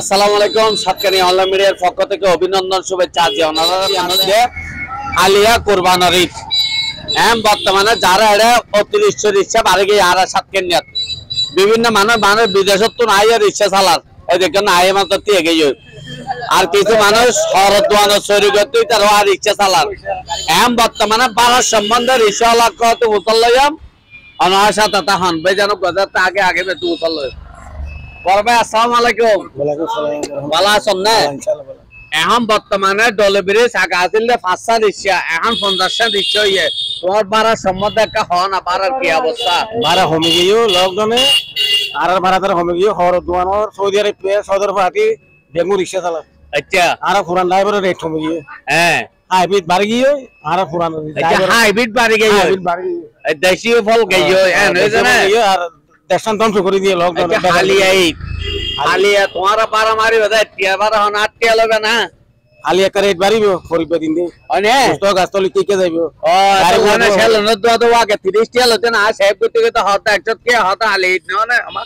আসসালামু আলাইকুম। সাতকানি অনলাইন মিডিয়ার পক্ষ থেকে অভিনন্দন শুভেচ্ছা জানাচ্ছি। আলিয়া কুরবানির ঈদ বর্তমানে যারা এটা অতিরিক্ত রিক্সা বাড়ি গিয়ে আর সাতকানিয়াত বিভিন্ন মানুষ বিদেশত আইয়ের রিক্সা চালার এই দেখেন আইয়ে মাত্র দিয়ে গিয়ে আর কিছু মানুষ শহর দোয়ানো চুরি করতে তার আর রিক্সা চালার বর্তমানে বাড়ার সম্বন্ধে রিক্সাওয়ালা কত উতল লইয়াম অনার সাথে হন বে যেন গজার আগে আগে বেতু উতল লই বড় ভাই আসসালামু আলাইকুম। ভালো আছেন না? এখন বর্তমানে ডলে ব্রিজ আগে আসলে 5টা রিক্সা এখন 50টা রিক্সা হইয়ে তোমার ভাড়া সম্বন্ধে একটা হন না ভাড়ার কি অবস্থা? ভাড়া কমে গিয়েও লকডাউনে আর ভাড়া তারা কমে গিয়ে হর দোয়ানোর সৌদি আরব সদর ফাটি ডেঙ্গু রিক্সা চালা। আচ্ছা আর পুরান ড্রাইভারের রেট কমে গিয়ে হাইব্রিড বাড়ি গিয়ে আর পুরান হাইব্রিড বাড়ি গিয়ে দেশি ফল গিয়ে আর দেশান ধ্বংস করে দিয়ে লকডাউনে আলিয়া তোমার পারা মারি বাদা টিয়া বারা হন 8 টিয়া লবে না আলিয়া কা রেট বাড়িব ফরিবে দিন দিন অনে তো গাছতলি কে যাইব ও গাড়ি ছেল ন তো আগে 30 টিয়া লতে না সাহেব করতে তো হতা একচত কে হতা আলি না আমার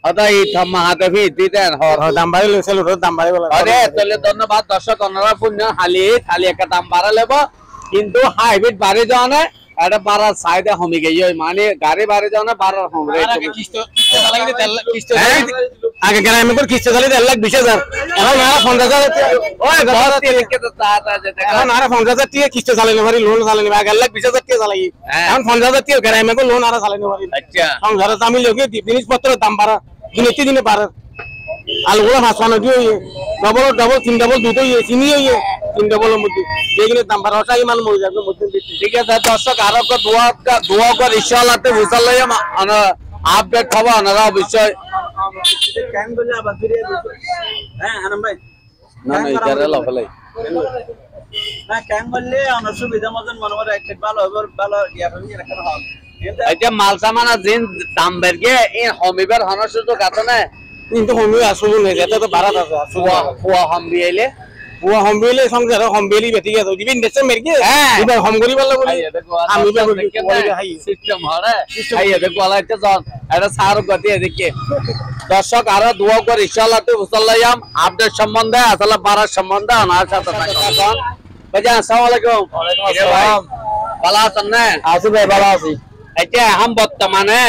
হতা এই থাম্মা হাতে ফি দিতেন দাম বাড়িলে ছেল দাম বাড়ি বলা আরে তাহলে ধন্যবাদ দর্শক অনরা পুণ্য খালি একটা দাম বাড়া লেব কিন্তু হাইব্রিড বাড়ি যাও না এটা বাড়ার চাহিদা কমে গিয়ে মানে গাড়ি বাড়ি যাও না বাড়ার কম রেট আগে গ্রামে করে কিস্তি চালিয়ে 1,20,000 এখন আর 50,000 ওই ঘর থেকে তো তাতা যেতে এখন আর 50,000 টাকা কিস্তি চালাইতে পারি লোন চালাইতে আগে 1,20,000 টাকা চালাই এখন 50,000 টাকা গ্রামে করে লোন আর চালাইতে পারি। আচ্ছা সংসারে দামি লোকে জিনিসপত্রের দাম বাড়া দিনে বাড়ে আলুগুলো হাসপানো কি ডবল 3 ডবল দুটো চিনি 3 ডবলের মধ্যে যেগুলো দাম বাড়া ওটাই মাল মরে যাবে মধ্যে। ঠিক আছে দর্শক আরো দোয়া করে ইনশাআল্লাহ বুঝাল লইয়া আপডেট খবর আনারা অবশ্যই কেন বলে আবার ফিরে আনন্দ ভাই না না ইতারে লফলাই না কেন বললে আমার সুবিধা মতন মনে করে একটা ভালো হবে ভালো ইয়া হবে রাখা হবে এটা মাল সামানা জিন দাম বেরগে এই হমিবার হনার সুযোগ আছে না কিন্তু হমি আসলে নেই এটা তো ভাড়া আছে ফুয়া হমবি আইলে পুয়া হমবিলে সংসার হমবিলি বেটি গেছে দিবিন দেশে মেরকে এবার হম করি বললে বলি আমি বলি সিস্টেম হরে আইয়া দেখো আলা একটা জন এটা সার গতি দেখে দর্শক আর দোয়া করে ইনশাআল্লাহ তো উসাল্লাম আপডেট সম্বন্ধে আসলে বাড়ার সম্বন্ধে ওনার সাথে থাকুন ভাই আসসালামু আলাইকুম। ওয়ালাইকুম আসসালাম। ভালো আছেন না? আছি ভাই ভালো আছি। এটা এখন বর্তমানে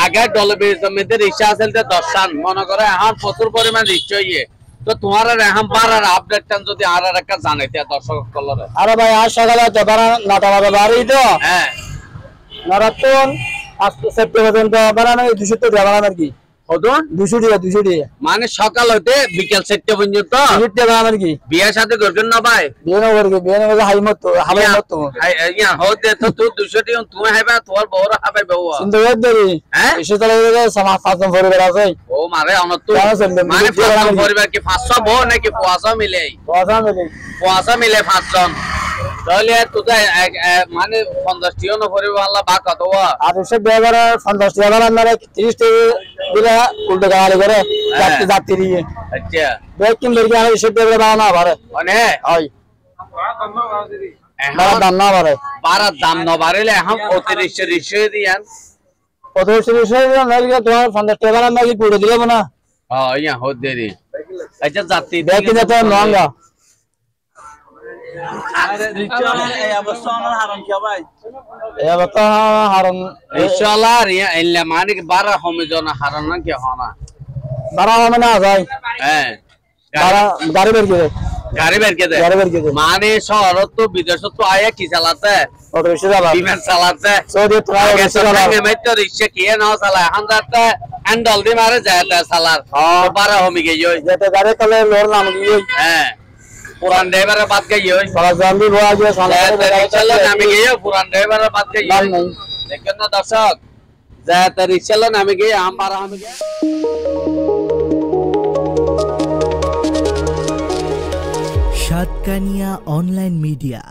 আগে ডলবির জমিতে রিক্সা আছে 10 মনে করে এখন প্রচুর পরিমাণ রিক্সা হইয়ে তো তোমার এখন বাড়ার আপডেটটা যদি আর একটা জানাইতে দর্শক কলরে। আরে ভাই আজ সকালে জবানা নাটা বাড়ি তো হ্যাঁ নারাতন আজ সেপ্টেম্বর পর্যন্ত বানানো 200 টাকা বানানো আর কি কতন 200 টাকা মানে সকাল হতে বিকেল 7টা পর্যন্ত 200 টাকা বানানো আর কি বিয়ে সাথে করবেন না ভাই বিয়ে না করবে বিয়ে না করলে হাই মত হাই মত ইয়া হতে তো তুই 200 টাকা তুমি হাইবা তোর বউরা হাইবা বউ কিন্তু ওই দেরি হ্যাঁ এসে চলে গেছে সমাজ পাঁচজন পরিবার আছে ও মারে অনত মানে পাঁচজন পরিবার কি 500 বউ নাকি 500 মিলে 500 মিলে 500 তাহলে তুই মানে 50 টাকা না পরিবার আল্লাহ বা কত আর এসে ড্রাইভার 50 টাকা বানানো 30 টাকা দিলা উল্টো গাড়ি করে যাত্রী আচ্ছা ব্রেক কিন লইকে আর এসে ড্রাইভার বানানো পারে মানে হয় দাম না বাড়ে বাড়ার দাম না বাড়লে এখন অতিরিক্ত রিক্সা দিয়ান অতিরিক্ত রিক্সা দিয়ান নাকি তোমার 50 টাকা বানানো নাকি পুরো দিলাম না হ্যাঁ ইয়া হত দেরি আচ্ছা যাত্রী ব্রেক কিন তো মহঙ্গা আরে রিক্সা এই অবস্থা না হারাম কি ভাই এই অবস্থা হারাম ইনশাআল্লাহ রিয়া ইল্লা মানে বারা হবে না হারাম না কি হনা বারা হবে না যায় হ্যাঁ বারা গাড়ি বের কে দে মানে শহর তো বিদেশ তো আয়া কি চালাতে অটো রিক্সা চালা বিমান চালাতে সৌদি তো রিক্সা চালা মেট্রো রিক্সা কি না চালা এখন যাতে হ্যান্ডল দি মারে যায় তা চালার বারা হবে গিয়ে যেতে গাড়ি কলে লোর নাম গিয়ে হ্যাঁ পুরান ড্রাইভারের বাদ গিয়ে সারা জানবি বড় আগে রিক্সালো নামে গিয়ে পুরান ড্রাইভারের বাদ গিয়ে দেখেন না দর্শক যাতে রিক্সালো নামে গিয়ে আমরা আমি গিয়ে সাতকানিয়া অনলাইন মিডিয়া।